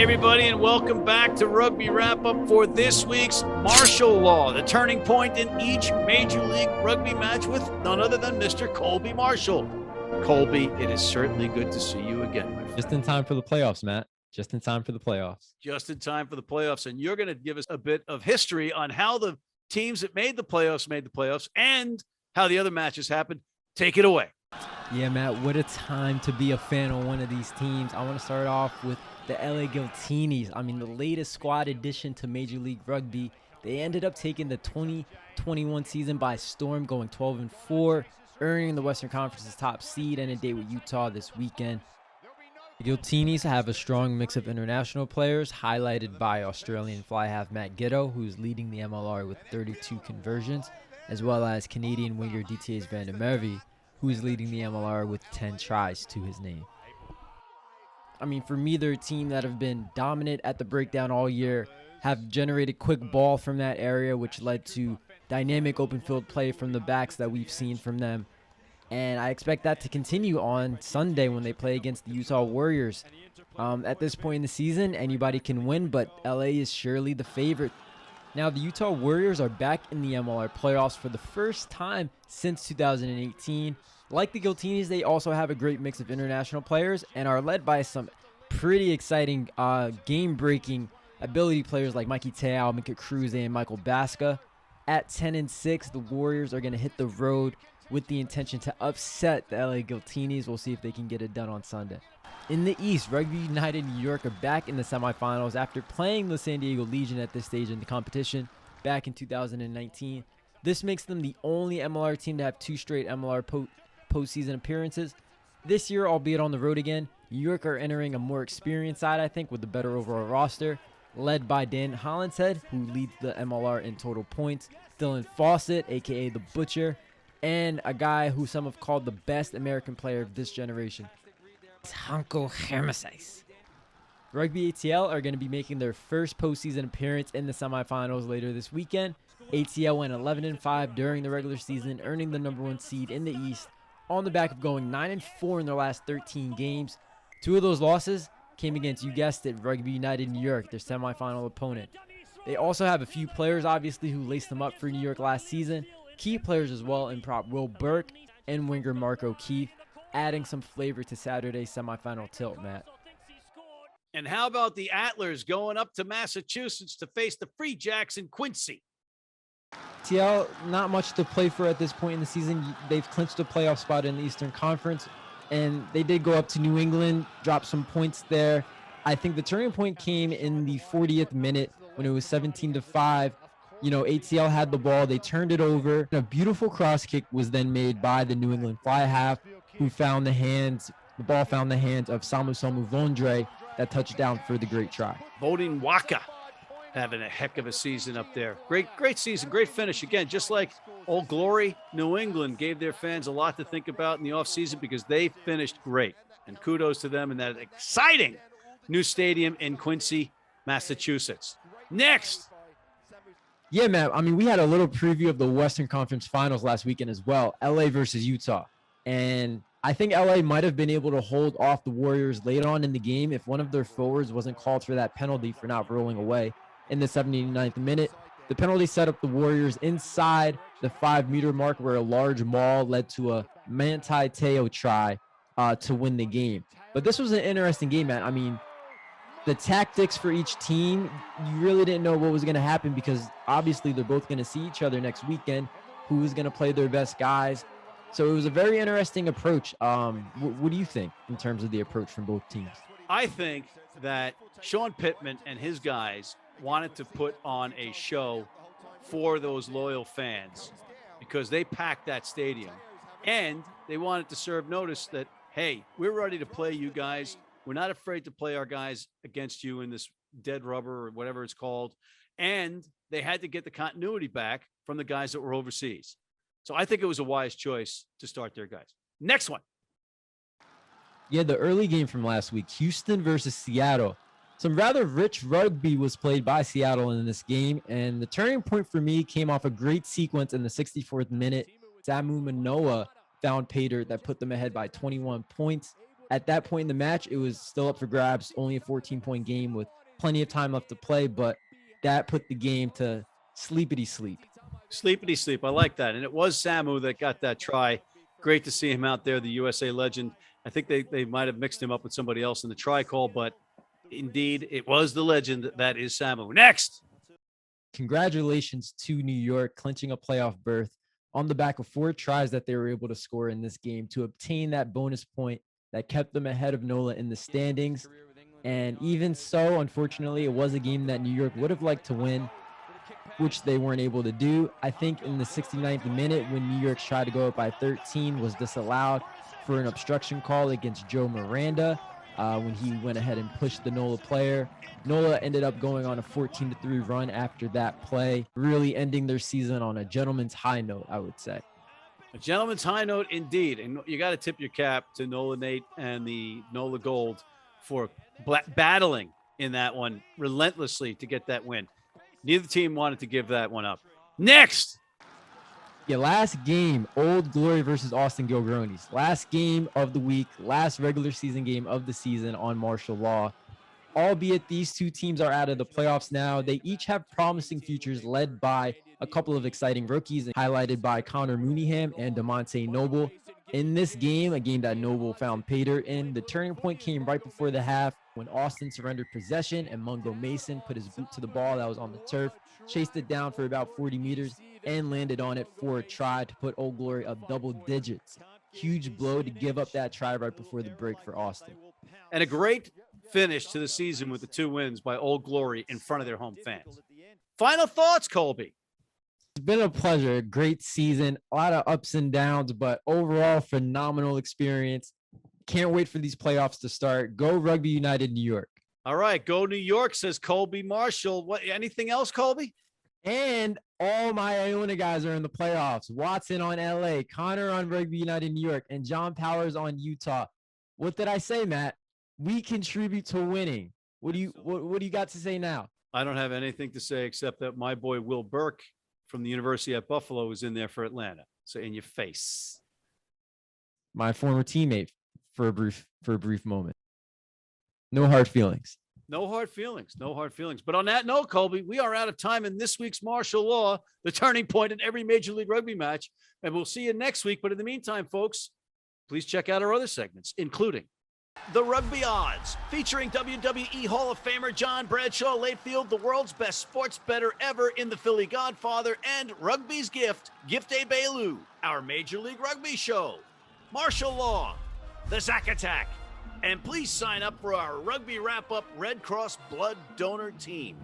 Hey, everybody, and welcome back to Rugby Wrap-Up for this week's Marshall Law, the turning point in each Major League Rugby match with none other than Mr. Colby Marshall. Colby, it is certainly good to see you again, my friend. Just in time for the playoffs, Matt. Just in time for the playoffs. Just in time for the playoffs, and you're going to give us a bit of history on how the teams that made the playoffs and how the other matches happened. Take it away. Yeah, Matt, what a time to be a fan of one of these teams. I want to start off with the LA Giltinis. I mean, the latest squad addition to Major League Rugby. They ended up taking the 2021 season by storm, going 12-4, earning the Western Conference's top seed and a date with Utah this weekend. The Giltinis have a strong mix of international players, highlighted by Australian fly half Matt Giddo, who's leading the MLR with 32 conversions, as well as Canadian winger DTA's Van der Merwe, who is leading the MLR with 10 tries to his name. I mean, for me, they're a team that have been dominant at the breakdown all year, have generated quick ball from that area, which led to dynamic open field play from the backs that we've seen from them. And I expect that to continue on Sunday when they play against the Utah Warriors. At this point in the season, anybody can win, but LA is surely the favorite. Now, the Utah Warriors are back in the MLR playoffs for the first time since 2018. Like the Giltinis, they also have a great mix of international players and are led by some pretty exciting game-breaking ability players like Mikey Te'o, Mika Cruz, and Michael Baska. At 10-6, the Warriors are going to hit the road with the intention to upset the LA Giltinis. We'll see if they can get it done on Sunday. In the East, Rugby United New York are back in the semifinals after playing the San Diego Legion at this stage in the competition back in 2019. This makes them the only MLR team to have two straight MLR postseason appearances. This year, albeit on the road again, New York are entering a more experienced side, I think, with a better overall roster, led by Dan Hollinshead, who leads the MLR in total points, Dylan Fawcett, a.k.a. The Butcher, and a guy who some have called the best American player of this generation, Hanko Hermesijs. Rugby Atl are going to be making their first postseason appearance in the semifinals later this weekend. ATL went 11-5 during the regular season, earning the #1 seed in the East on the back of going 9-4 in their last 13 games. Two of those losses came against, you guessed it, Rugby United New York, their semifinal opponent. They also have a few players, obviously, who laced them up for New York last season. Key players as well in prop Will Burke and winger Mark O'Keefe, adding some flavor to Saturday's semifinal tilt, Matt. And how about the Atlers going up to Massachusetts to face the Free Jacks in Quincy? TL, not much to play for at this point in the season. They've clinched a playoff spot in the Eastern Conference, and they did go up to New England, drop some points there. I think the turning point came in the 40th minute when it was 17-5. You know, ATL had the ball. They turned it over. A beautiful cross kick was then made by the New England fly half, who found the ball found the hands of Samu Vondre that touched down for the great try. Bodin Waka having a heck of a season up there. Great season, great finish. Again, just like Old Glory, New England gave their fans a lot to think about in the offseason because they finished great. And kudos to them in that exciting new stadium in Quincy, Massachusetts. Next. Yeah, man. I mean, we had a little preview of the Western Conference Finals last weekend as well. LA versus Utah. And I think LA might have been able to hold off the Warriors late on in the game if one of their forwards wasn't called for that penalty for not rolling away in the 79th minute. The penalty set up the Warriors inside the 5-meter mark where a large maul led to a Manti Te'o try to win the game. But this was an interesting game, man. I mean, the tactics for each team, you really didn't know what was going to happen because obviously they're both going to see each other next weekend. Who is going to play their best guys? So it was a very interesting approach. What do you think in terms of the approach from both teams? I think that Sean Pittman and his guys wanted to put on a show for those loyal fans because they packed that stadium. And they wanted to serve notice that, hey, we're ready to play you guys. We're not afraid to play our guys against you in this dead rubber or whatever it's called. And they had to get the continuity back from the guys that were overseas. So I think it was a wise choice to start their guys. Next one. Yeah, the early game from last week, Houston versus Seattle. Some rather rich rugby was played by Seattle in this game, and the turning point for me came off a great sequence in the 64th minute. Samu Manoa found pay dirt that put them ahead by 21 points. At that point in the match, it was still up for grabs, only a 14-point game with plenty of time left to play, but that put the game to sleepity sleep. Sleepity sleep. I like that. And it was Samu that got that try. Great to see him out there, the USA legend. I think they might have mixed him up with somebody else in the try call, but indeed, it was the legend that is Samu. Next. Congratulations to New York clinching a playoff berth on the back of 4 tries that they were able to score in this game to obtain that bonus point that kept them ahead of NOLA in the standings. And even so, unfortunately, it was a game that New York would have liked to win, which they weren't able to do. I think in the 69th minute, when New York tried to go up by 13, was disallowed for an obstruction call against Joe Miranda when he went ahead and pushed the NOLA player. NOLA ended up going on a 14-3 run after that play, really ending their season on a gentleman's high note, I would say. A gentleman's high note indeed. And you got to tip your cap to NOLA Nate and the NOLA Gold for battling in that one relentlessly to get that win. Neither team wanted to give that one up. Next. Yeah, last game, Old Glory versus Austin Gilgronis. Last game of the week, last regular season game of the season on martial law. Albeit these two teams are out of the playoffs now, they each have promising futures led by a couple of exciting rookies, highlighted by Connor Mooneyham and DeMonte Noble. In this game, a game that Noble found pay dirt in, the turning point came right before the half when Austin surrendered possession and Mungo Mason put his boot to the ball that was on the turf, chased it down for about 40 meters, and landed on it for a try to put Old Glory up double digits. Huge blow to give up that try right before the break for Austin. And a great finish to the season with the 2 wins by Old Glory in front of their home fans. Final thoughts, Colby? It's been a pleasure. A great season, a lot of ups and downs, but overall phenomenal experience. Can't wait for these playoffs to start. Go Rugby United New York. All right, go New York, says Colby Marshall. What? Anything else, Colby? And all my Iona guys are in the playoffs. Watson on LA, Connor on Rugby United New York, and John Powers on Utah. What did I say, Matt? We contribute to winning. What do you got to say now? I don't have anything to say except that my boy Will Burke from the University at Buffalo is in there for Atlanta. So in your face. My former teammate for a brief moment. No hard feelings. No hard feelings. No hard feelings. But on that note, Colby, we are out of time in this week's Martial Law, the turning point in every Major League Rugby match. And we'll see you next week. But in the meantime, folks, please check out our other segments, including the Rugby Odds, featuring WWE Hall of Famer John Bradshaw Layfield, the world's best sports bettor ever in the Philly Godfather, and Rugby's Gift, Gift-A Bailu, our Major League Rugby show, Martial Law, the Zack Attack, and please sign up for our Rugby Wrap-Up Red Cross Blood Donor Team.